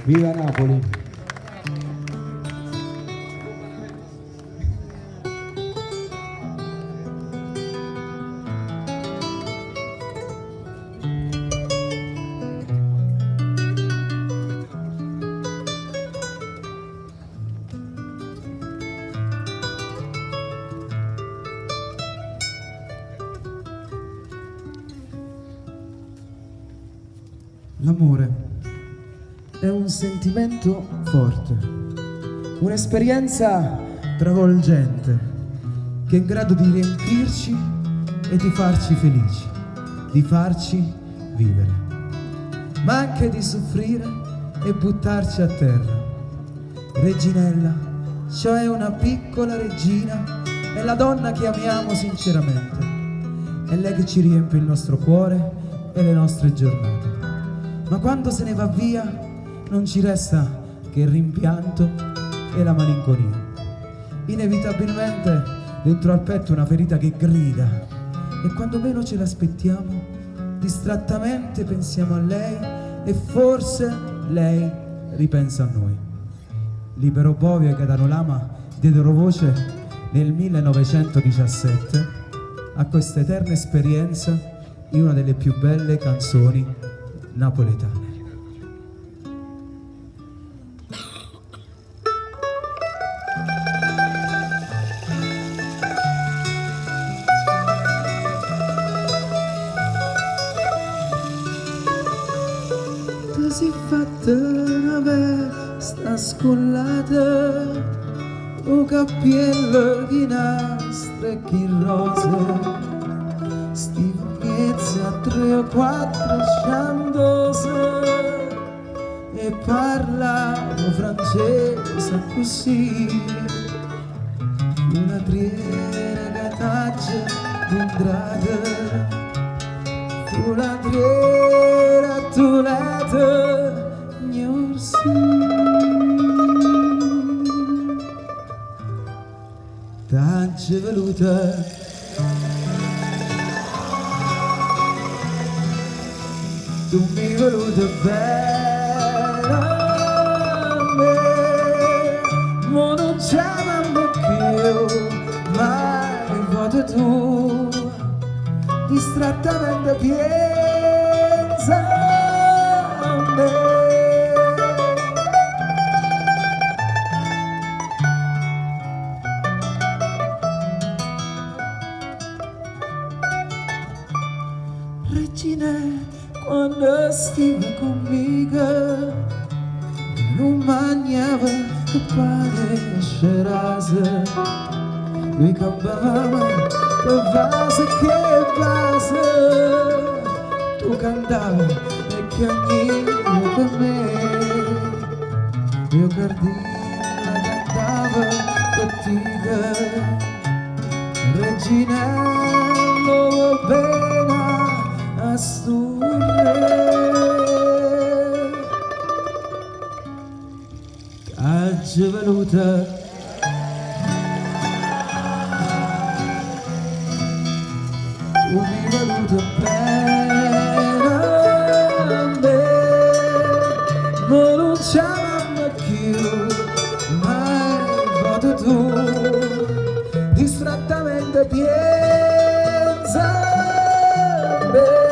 Viva Napoli! L'amore è un sentimento forte, un'esperienza travolgente che è in grado di riempirci e di farci felici, di farci vivere, ma anche di soffrire e buttarci a terra. Reginella, cioè una piccola regina, è la donna che amiamo sinceramente, è lei che ci riempie il nostro cuore e le nostre giornate. Ma quando se ne va via non ci resta che il rimpianto e la malinconia. Inevitabilmente dentro al petto una ferita che grida e quando meno ce l'aspettiamo distrattamente pensiamo a lei e forse lei ripensa a noi. Libero Bovio e Gaetano Lama diedero voce nel 1917 a questa eterna esperienza in una delle più belle canzoni napoletane. Tu sei fatta una vesta scollata, un cappiello di nastro e che rosa, a 3 o 4 sciandose e parlavo francese così, una triera che taglia d'indrata, una triera tulata gnorsi, taglia veluta. Tu mi hai voluto bene a me, ma non ci amiamo più, mai vuoto tu, distrattamente pensa a me. Regina, quando stiva conmigo non mangiava che pane e scerase, lui campava che vase, tu cantavi e cagnino per me, io cardina cantava petita, Regina lo bene a sturre. Taglia venuta tu mi venuta bene a me, ma non ci amiamo più, mai voto tu, distrattamente pensa a me.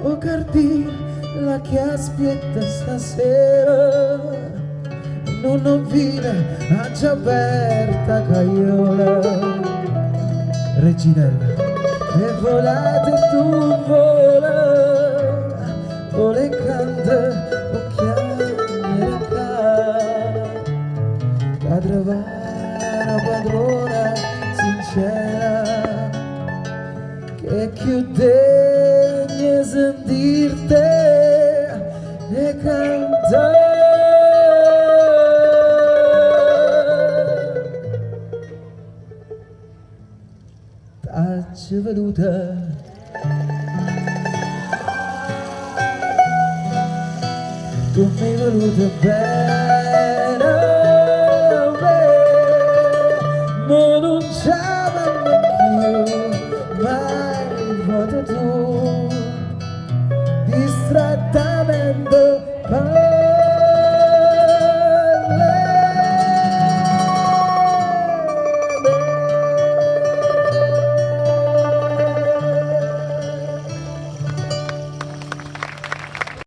O cardì la che aspetta stasera, non ho vine a già aperta caiola. Reginella, e volate tu vola, vole canta occhiali da trovare una padrona sincera che chiude sentirte e cantare. Taglia venuta tu mi hai voluto bene a me, tu